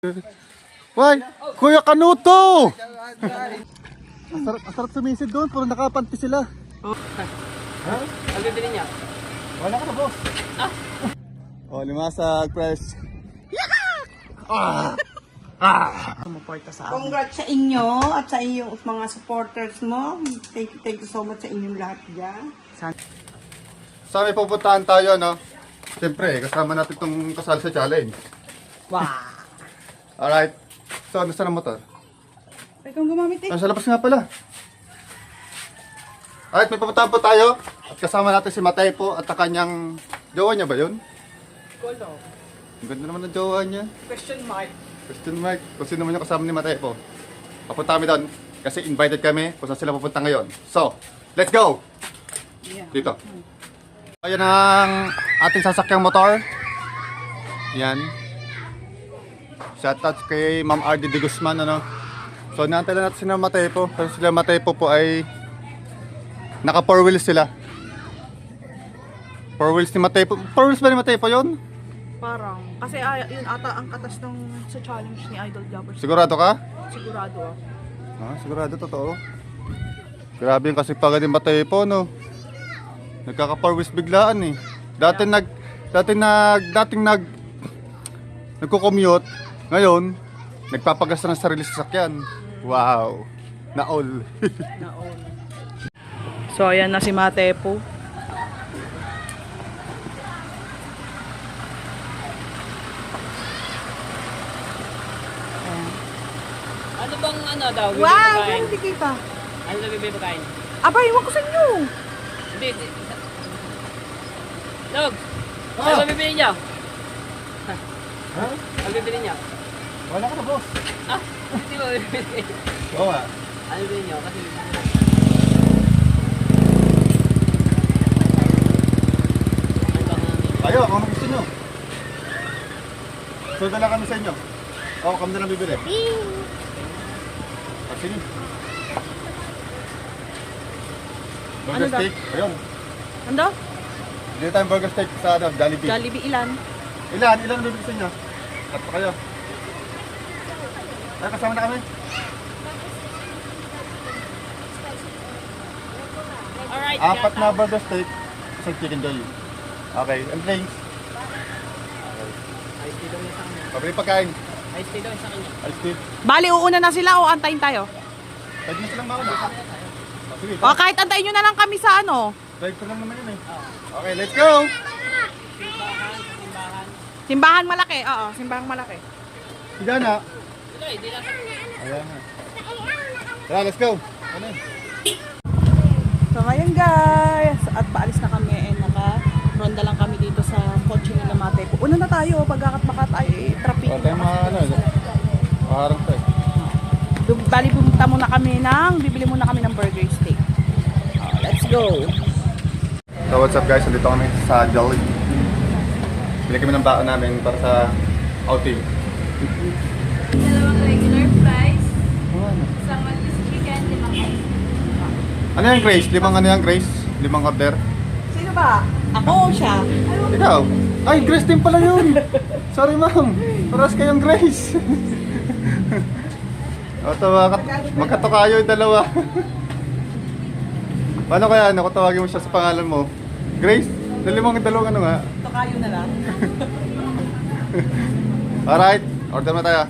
Why? Kuya Kanuto! Asarap sumisid doon, puro nakapanti sila. Ang bibili niya? Wala ka na, boss. Oh, limasag, press. Sumuporta sa amin. Congrats sa inyo at sa inyong mga supporters mo. Thank you so much sa inyong lahat dyan. Sa may pupuntahan tayo, no? Siyempre, kasama natin itong kasal sa challenge. Wow! Alright. So, nasa na motor? Ikaw gumamit eh. Nasa labas nga pala. Alright, may pupuntahan po tayo. At kasama natin si Matay po at kanyang jowa niya ba yun? Kolo. Ang ganda naman ng jowa niya. Question mark. Question mark. Kung sino naman yung kasama ni Matay po. Papunta kami doon. Kasi invited kami kung saan sila pupunta ngayon. So, let's go! Yeah. Dito. Ayan ang ating sasakyang motor. Yan. Shoutout kay Ma'am RD De Guzman, ano. So, naantay lang natin sila Matepo. Pero sila Matepo po ay naka 4 wheels sila. 4 wheels ni Matepo. 4 wheels ba ni Matepo yun? Parang, kasi yun ata ang katas ng sa challenge ni Idol Jobbers. Sigurado ka? Sigurado ah. Sigurado, totoo. Grabe yung kasi pagod ni Matepo, no. Nagkaka 4 wheels biglaan eh. Dating nagko-commute. Ngayon, nagpapagasta ng sarili sa sasakyan. Wow! Na-all. Naon. So ayan na si Matepo. Ano bang daw? Bibili Wow! pagkain? Hindi kita. Ano na bibili pagkain? Aba, iwan ko sa inyo. Hindi. Log! Ano ba bibili niya? Ha? Ano bibili niya? Wala ka na, boss. Hindi ba bibili? Oo nga. Ano bibili niyo? Kasi Ayo, kung gusto nyo. So, dala kami sa inyo. Oo, kami na lang bibili. Sige. Burger Ano daw? steak. Ayun. Ano? Dito tayong burger steak sa Jollibee. Jollibee ilan? Ilan bibili sa inyo? At pa kayo. Ay, kasama na kami. alright. 4 na burger steak, isang chicken joy. Okay, and drinks. Ice tea daw niya sa kanya. Pabili pagkain. Ice tea daw niya sa kanya. Ice tea. Bali, uuna na sila o antayin tayo? Pwede na silang mauna. Sige, O kahit antayin nyo na lang kami sa ano. drive ko lang naman yun eh. Okay, let's go! Simbahan malaki. Oo, simbahan malaki. Sige na. Hindi na sa Ayan na. Tara, let's go! Ano yun? So ngayon guys, at paalis na kami and naka-ronda lang kami dito sa kotse nila Matepo. Una na tayo, pagkakat baka tayo traffic. Wala tayong mga maharang tayo. Bali pumunta muna kami bibili muna kami ng burger steak. Let's go! So what's up guys, nandito kami sa Jollibee. Bili kami ng baon namin para sa outing. Dalawang regular fries, isang Maltese chicken, 5 ice. Ano yan Grace? Ano yan Grace? 5 order? Sino ba? Ako o siya? Ikaw? Ay, Grace din pala yun! Sorry ma'am, paras kayong Grace. O, magkatokayo yung dalawa. Paano kaya kung tawagin mo siya sa pangalan mo? Grace, dalawang ano nga? Tokayo na lang. Alright, order na tayo.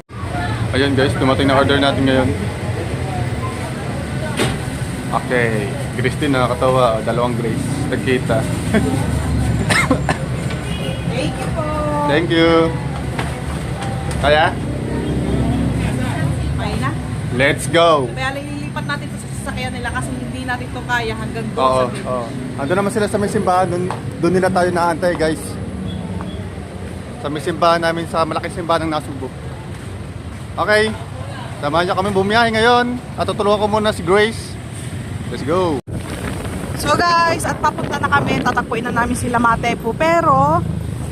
Ayun guys, dumating na order natin ngayon. Okay, Grace din nakakatawa. 2 Grace, nagkita. Thank you po! Thank you. Kaya? Okay na? Let's go! Kaya lilipat natin ito sa sasakyan nila kasi hindi natin ito kaya hanggang doon Oo, sa oo. Ando naman sila sa may simbahan. Doon nila tayo naantay guys. Sa may simbahan namin, sa malaking simbahan ng Nasugbo. Okay, samahan niyo kami bumiyahe ngayon. At tutulungan ko muna si Grace. Let's go! So guys, at papunta na kami, tatakpuin na namin sila Matepo, pero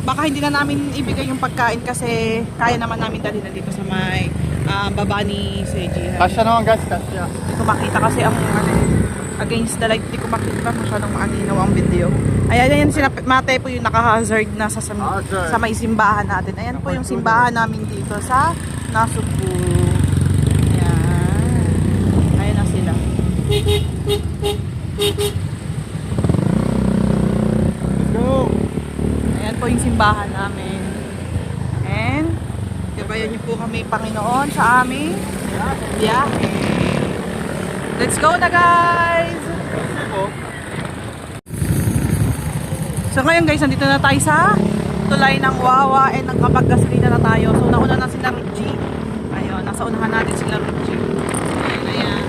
baka hindi na namin ibigay yung pagkain kasi kaya naman namin dali na dito sa may baba ni Seji. Kasya naman guys, kasya. Hindi ko makita kasi ang against the light, hindi ko makita masyadong maaninaw ang video. Ayan, ayan sila Matepo yung naka-hazard na sa may simbahan natin. Ayan po yung simbahan namin dito sa Nasugbu. Ayan. Ayan na sila. Let's go! Ayan po yung simbahan namin. And, gabayan niyo po kami, Panginoon, sa aming biyahe. Let's go na, guys! So ngayon guys, nandito na tayo sa tulay ng Wawa and nagkapag-gasolina na tayo. So nauna na sila Ruji. Ayun, nasa unahan natin sila Ruji. Ayan, ayan.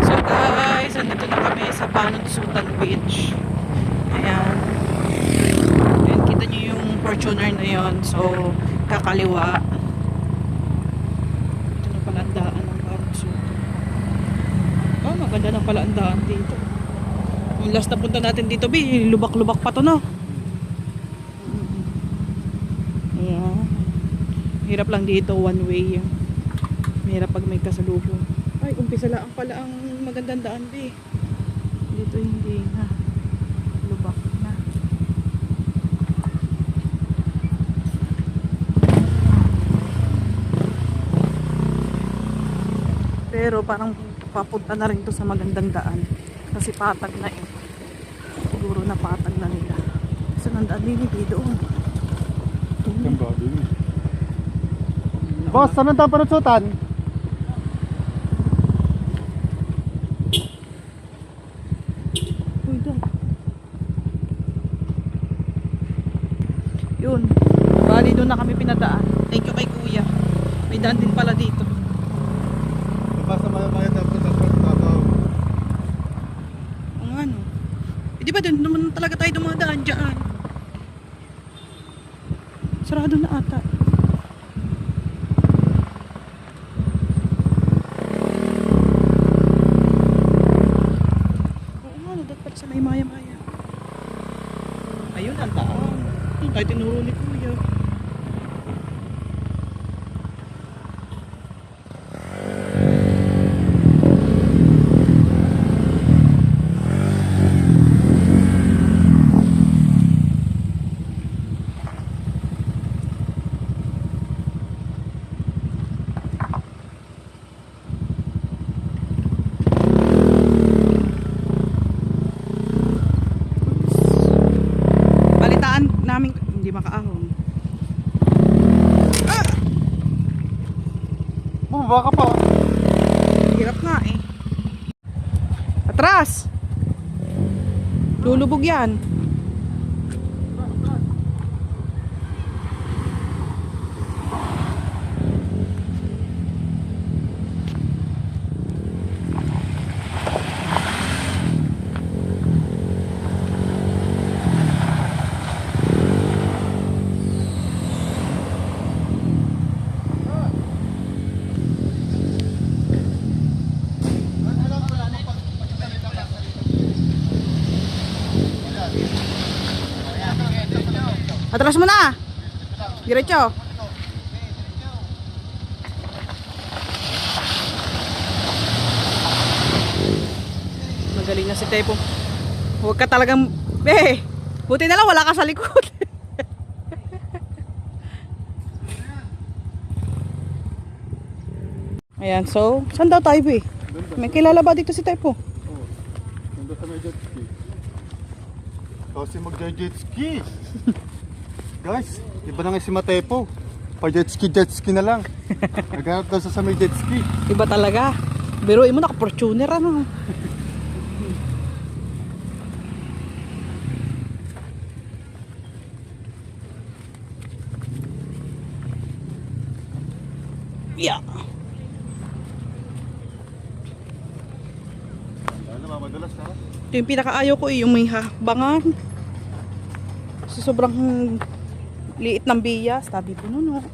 So guys, nandito na kami sa Banod Sultan Beach. Ayan. Ayan, kita nyo yung Fortuner na yon. So, kakaliwa. Ito na pala ang daan ng Banod Sultan. Oh, maganda na pala ang daan dito. Yung last na punta natin dito, lubak-lubak pa to, no? Ayan. Hirap lang dito, one way. Mahirap pag may kasalubong. Ay, umpisa lang pala ang magandang daan, be. Dito hindi na. Lubak na. Pero parang papunta na rin to sa magandang daan. Kasi patag na eh. Siguro na patag na nila. Kasi nandaan din doon. Boss, saan ang panutsutan? Uy, doon. Yun. Bali doon na kami pinadaan. Thank you kay kuya. May daan din pala dito. Basta maya dapat babaw. Ang ano. Eh di ba doon naman talaga tayo dumadaan dyan? Sarado na ata. Oo nga, dapat sa may maya-maya. Ayun, ang daan. Yung tayo tinuro ni kuya. Balitaan namin hindi makaahon. Bumaba ka pa. Hirap nga eh. Atras! Lulubog yan. Atras mo na! Diretso! Magaling na si Tepo. Huwag ka talagang... buti na lang wala ka sa likod. Ayan, so, saan daw tayo be? May kilala ba dito si Tepo? Nandun sa may jet ski. Kasi mag-jet ski. Guys, iba na nga si Matepo. Pa-jet ski na lang. Naghanap daw sa may jet ski. Iba talaga. Biruin mo, naka-Fortuner ano. Ito yung pinakaayaw ko yung may hakbangan. Kasi sobrang liit ng bias. Tabi po nun, oh.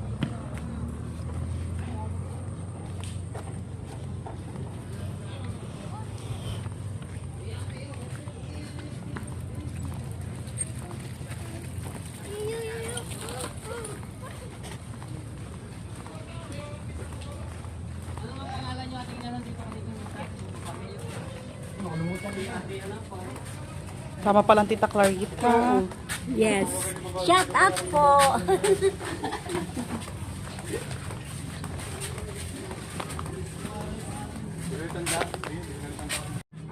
Tama palang Tita Clarita. Yes. Shut up po.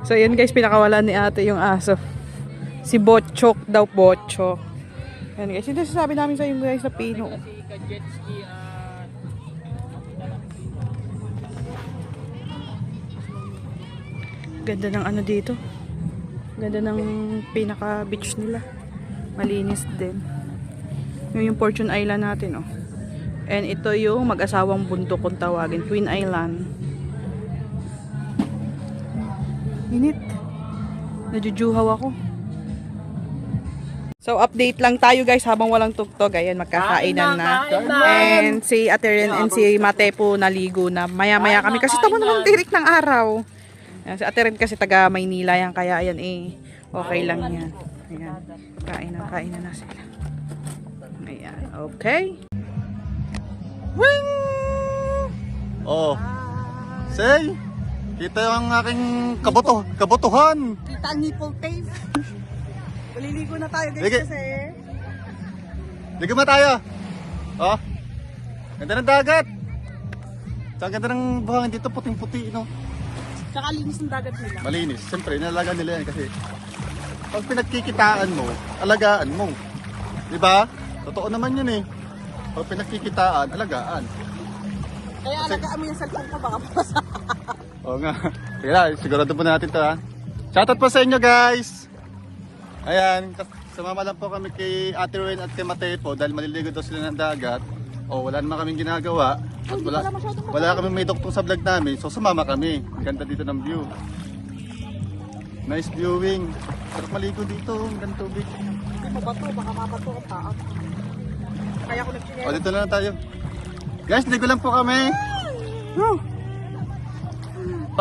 So yun guys, pinakawalan ni ate yung aso. Si Botchok daw, Botchok. Yan guys, hindi sasabi namin sa inyo guys sa Pino. Si ka-jet ski, Ganda ng ano dito. Ganda ng pinaka beach nila. Malinis din. Yung Fortune Island natin, oh. And ito yung mag-asawang bundok kung tawagin, Twin Island. Init. Najujuhaw ako. So update lang tayo guys habang walang tugtog. Ayan, magkakainan na. And si Ate Ren and si Mate po naligo na. Maya-maya kami kasi tama naman tirik ng araw. Ayan, si Ate Ren kasi taga Maynila yan, kaya ayan okay lang yan. Ayan, kain na sila. Ayan, okay. Wing! Oh. Say, kita yung aking kabotohan. Kita ang nipple tape. Maliligo na tayo guys Sige. kasi. Ligo mo tayo. Oh. Ganda ng dagat. Tsaka ganda ng buhangin dito, puting-puti, no? Tsaka linis ng dagat nila. Malinis. Siyempre, inalagaan nila yan kasi pag pinagkikitaan mo, alagaan mo. Diba? Totoo naman yun eh. Pag pinagkikitaan, alagaan. Kaya alagaan mo yung cellphone ko baka pasa. Oo nga. Kaya, sigurado po natin to ha. Shoutout po sa inyo guys. Ayan, sumama lang po kami kay Ate Ren at kay Mate po dahil maliligo daw sila ng dagat. O wala naman kaming ginagawa. At wala kami may duktong sa vlog namin. So sumama kami. Ganda dito ng view. Nice viewing. Sarap maligo dito. Ganda tubig. Hindi mo bato, baka mabato ang paa. Kaya ko nagsinero. O dito na lang tayo. Guys, ligo lang po kami.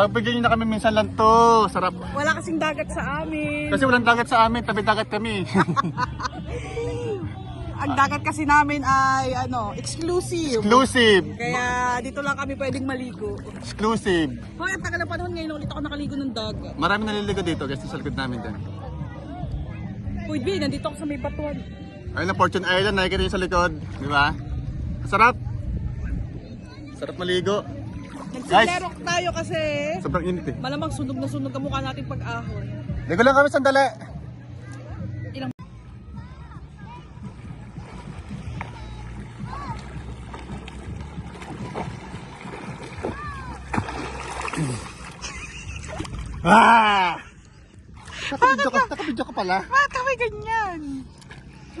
Pagbigyan nyo na kami minsan lang to. Sarap. Wala kasing dagat sa amin. Kasi walang dagat sa amin. Tabi dagat kami. Ang dagat kasi namin ay exclusive. Exclusive. Kaya dito lang kami pwedeng maligo. Exclusive. Hoy, ang tagal na panahon ngayon ulit ako nakaligo ng dagat. Marami naliligo dito guys. Sa likod namin din. Uy, B, nandito ako sa may batuan. Ayun na Fortune Island. Nakikita nyo sa likod. Di ba? Sarap. Sarap maligo. Nagsilerok tayo kasi Sobrang init eh. malamang sunog na sunog ang mukha natin pag ahon. Ligo lang kami sandali. Ilang Ah! Nakabidyo ka pala. Bakit kami ganyan?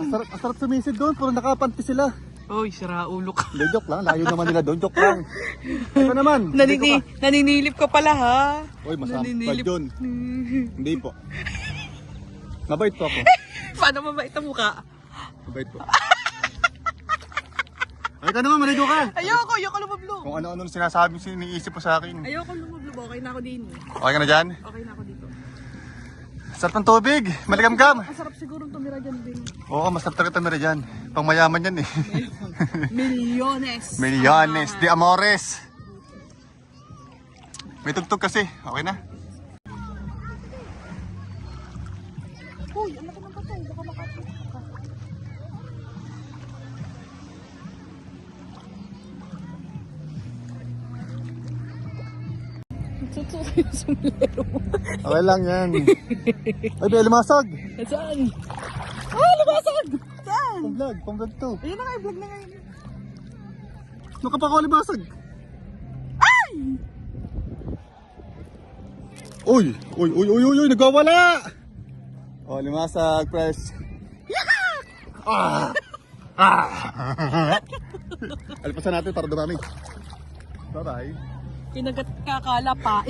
Ang sarap sumisid doon. Puro nakapanti sila. Uy, sira ulo ka. Hindi, joke lang. Layo naman nila doon. Joke lang. Ito naman. ligo ka. Naninilip ka pala ha. Uy, masampal Naninilip. yun. Hindi po. Mabait po ako. Paano mabait ang mukha? Mabait po. Ay ka naman, maligo ka. Ayoko lumublob. Kung ano-ano sinasabi, iniisip po sa akin. Ayoko lumublob. Okay na ako din. Okay ka na dyan? Okay na ako dito. Sarap ng tubig. Maligam-gam. Ang sarap siguro tumira dyan din. Oo, masarap talaga tumira dyan. Pang mayaman yan eh. Milyones. Milyones de amores. May tugtog kasi. Okay na. Uy, ang laki ng bato. Baka makapit ka. Nagsususo yung sumilero mo. Okay lang yan. Ay, may lumasag. Saan? Ah, lumasag! Saan? Pang vlog to. Ayun na nga, i-vlog na ngayon. Ano ka pa ako lumasag? Ay! Uy, nagwawala! Oh, lumasag, press. Ah! Alpasan natin para dumami. Bye-bye. Kinagat kakala pa.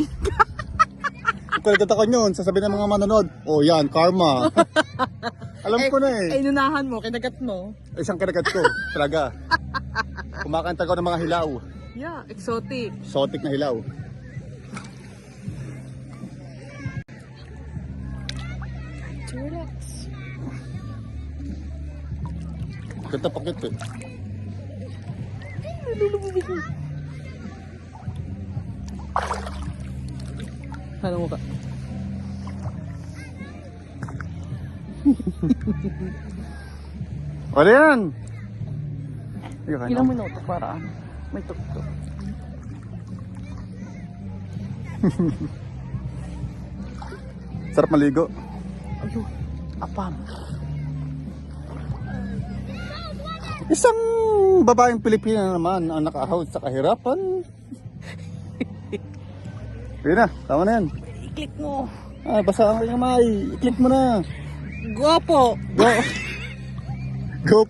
Kung ako yun, sasabihin ng mga manonood, oh yan, karma. Alam ko na eh. Ay, inunahan mo, kinagat mo. Isang kinagat ko, talaga. Kumakanta ko ng mga hilaw. Yeah, exotic. Exotic na hilaw. Relax. Ganda pakit eh. Ano mo ka? Wala yan! Ilang minuto para may tuktok. Sarap maligo. Ayun, apam. Isang babaeng Pilipina naman ang nakahawid sa kahirapan. Sige na, tama na yan. I-click mo. Ah, basa ang aking kamay. I-click mo na. Guwapo. Go.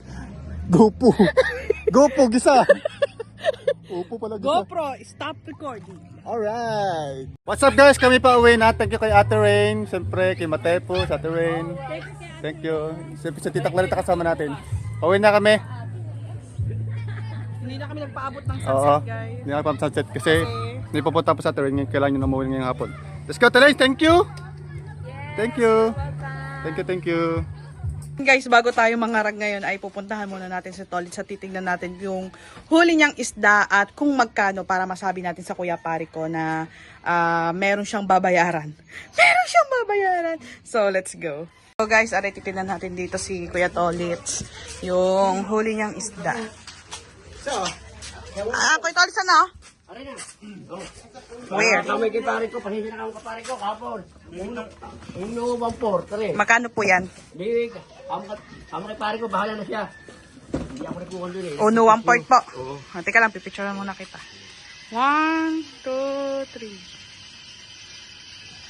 Gopo. Gopo, gisa. Opo pala gisa. GoPro, stop recording. Alright. What's up guys? Kami pa uwi na. Thank you kay Ate Rain. Siyempre kay Matepo, sa Ate Rain. Thank you. Siyempre sa Tita Clarita kasama natin. Pauwi na kami. Hindi na kami nagpaabot ng Oo. sunset, guys. Hindi na kami sunset kasi hindi pupunta po sa Ate Rain. Kailangan nyo na umuwi ngayong hapon. Let's go Ate Rain. Thank you. Thank you. Thank you. Guys, bago tayo mangarag ngayon ay pupuntahan muna natin si Tolit sa titignan natin yung huli niyang isda at kung magkano para masabi natin sa Kuya Pari ko na meron siyang babayaran. Meron siyang babayaran. So, let's go. So guys, aray titignan natin dito si Kuya Tolit yung huli niyang isda. Kuya Tolit, sana? Where? Kami kay pare ko, pasensya na kami kapare ko, kapon. Yung bang porter eh. Magkano po yan? Di, kami kay pare ko, bahala na siya. Hindi ako nagkuhan dun eh. Uno, 1 point po. Teka lang, pipicturean muna kita. 1, 2,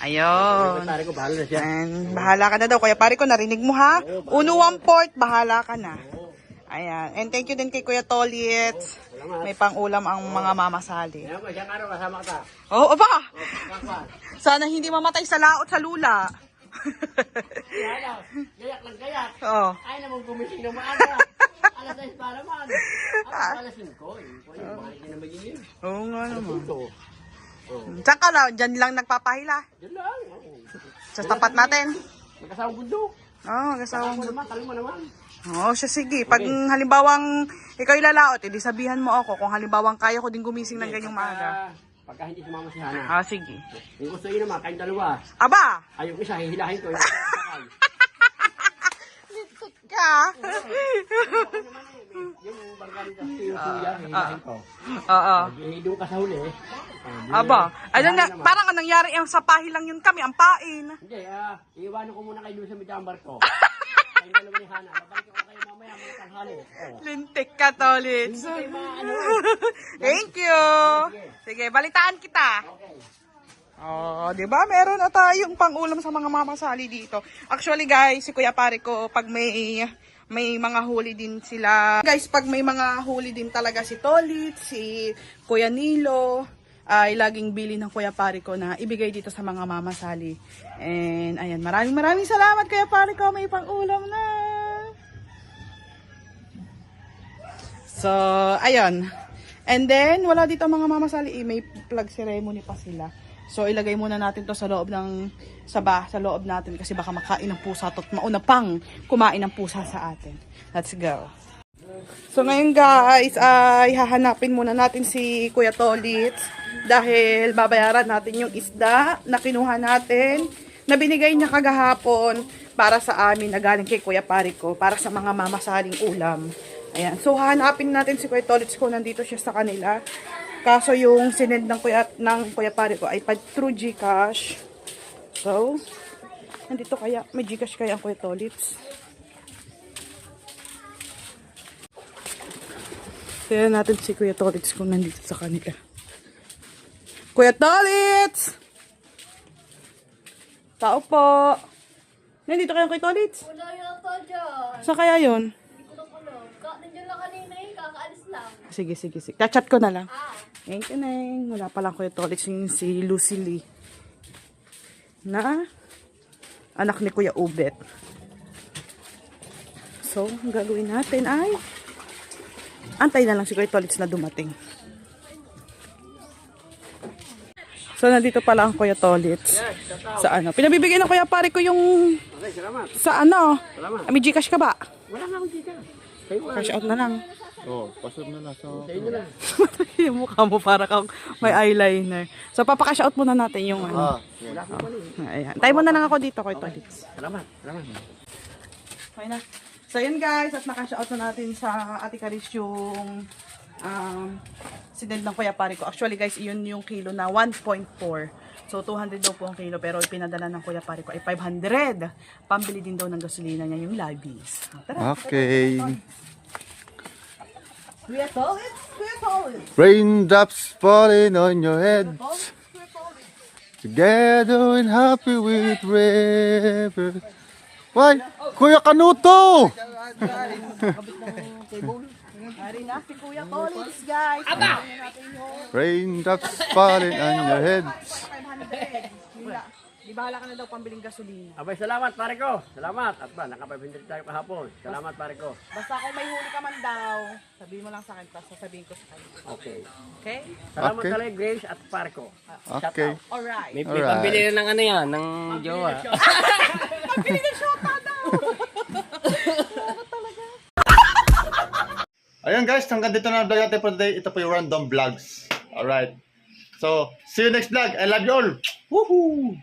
3. Ayun. Kay pare ko, bahala na siya. And bahala ka na daw. Kuya Pari ko, narinig mo ha? Uno, 1 port, bahala ka na. Ayan. And thank you din kay Kuya Tolit. May pang-ulam ang mga mamasali. Kaya mo, isang araw kasama ka. Oh, aba! Kakwan. Sana hindi mamatay sa laot sa lula. Kaya, gayak lang gayak. Oo. Ay naman gumising ng maaga. Alas 6 para man. Ako alas 5. Bakit na naman yun? Oo nga naman. Ito. Saan ka na? Diyan lang nagpapahila. Yun lang. Sa tapat natin. Magkasawang gundo. Oo, kasama Kalma mo. naman, kalma naman. Oo, siya sige. Pag halimbawang ikaw ilalaot, edi sabihan mo ako kung halimbawang kaya ko din gumising ng ganyang maaga. Pagka hindi sumama si Hana. Ah, sige. Yung gusto yun naman, kayong dalawa. Aba! Ay, yung isa, hihilahin ko. Yung sakay. Litik ka! Yung bargaling sa suya, hihilahin ko. Oo. Doon ka sa huli. Aba. Ano na, parang anong nangyari yung sa pahi lang yun kami, ang pain. Hindi, iiwanan ko muna kayo doon sa midambar ko. Kayong dalawa ni Hana. Babalik ko kayo mamaya mga tanghali. Lintik ka, Tolit. Hindi kayo ano. Thank you. Sige, balitaan kita. Oh, 'di ba? Meron na tayong pang-ulam sa mga mamasali dito. Actually, guys, si Kuya Pare ko pag may mga huli din sila. Guys, pag may mga huli din talaga si Tolit, si Kuya Nilo, ay laging bili ng Kuya Pare ko na ibigay dito sa mga mamasali. And ayan, maraming salamat Kuya Pare ko, may pang-ulam na. So, ayun. And then, wala dito mga mamasali, may flag ceremony pa sila. So, ilagay muna natin to sa loob ng sa loob natin kasi baka makain ng pusa at mauna pang kumain ng pusa sa atin. Let's go. So, ngayon guys, ay hahanapin muna natin si Kuya Tolit dahil babayaran natin yung isda na kinuha natin na binigay niya kagahapon para sa amin na galing kay Kuya Pari ko para sa mga mamasaling ulam. Ayan. So, hahanapin natin si Kuya Tolit ko. Nandito siya sa kanila. Kaso yung sinend ng Kuya Pari ko ay through GCash. So, nandito kaya. May GCash kaya ang Kuya Tolit. Tignan natin si Kuya Tolit kung nandito sa kanila. Kuya Tolit! Tao po! Nandito kaya Kuya Tolit? Wala yata dyan. Saan kaya yun? Hindi ko na alam. Nandiyan lang kanina eh, kakaalis lang. Sige. Chat ko na lang. Ah. Thank you, Neng. Wala pa lang Kuya Tolit si Lucy Lee. na anak ni Kuya Ubet. So, ang gagawin natin ay antay na lang si Kuya Tolits na dumating. So, nandito pala ang Kuya Tolits. Sa ano? Pinabibigyan ng Kuya Pare ko yung Okay, salamat. sa ano? Salamat. May Gcash ka ba? Wala na akong dito. Kayo wala. Cash out na lang. Oh, pasok na lang. So, Sa inyo na. Yung mukha mo para kang may eyeliner. So, papakash out muna natin yung ano. Wala akong mali. Ayan. Tayo muna lang ako dito, Kuya Tolits. Salamat. Salamat. Okay na. So, yun guys, at nakash out na natin sa Ate Karis yung sinend ng Kuya Pare ko. Actually guys, yun yung kilo na 1.4. So, 200 daw po ang kilo, pero pinadala ng Kuya Pare ko ay 500. Pambili din daw ng gasolina niya yung labis. Tara. okay. Kuya Tolits! Kuya Tolits! Raindrops falling on your head. Together and happy with river. Why? Kuya Kanuto! Hari na si Kuya Tolits, guys. Raindrops falling on your head. 500. Di bahala ka na daw pambiling gasolina. Abay, salamat pare ko. Salamat. At ba, naka-500 tayo kahapon. Salamat pare ko. Basta kung may huli ka man daw, sabihin mo lang sa akin, tapos sasabihin ko sa kanya. Okay. Okay? Salamat Okay. talaga Grace at pare ko. Okay. Alright. May Alright. pambili na ng ano yan, ng jowa. Pambili ng shota daw! Ayan guys, hanggang dito na ang vlog natin for today. Ito po yung random vlogs. Alright. So, see you next vlog. I love you all. Woohoo!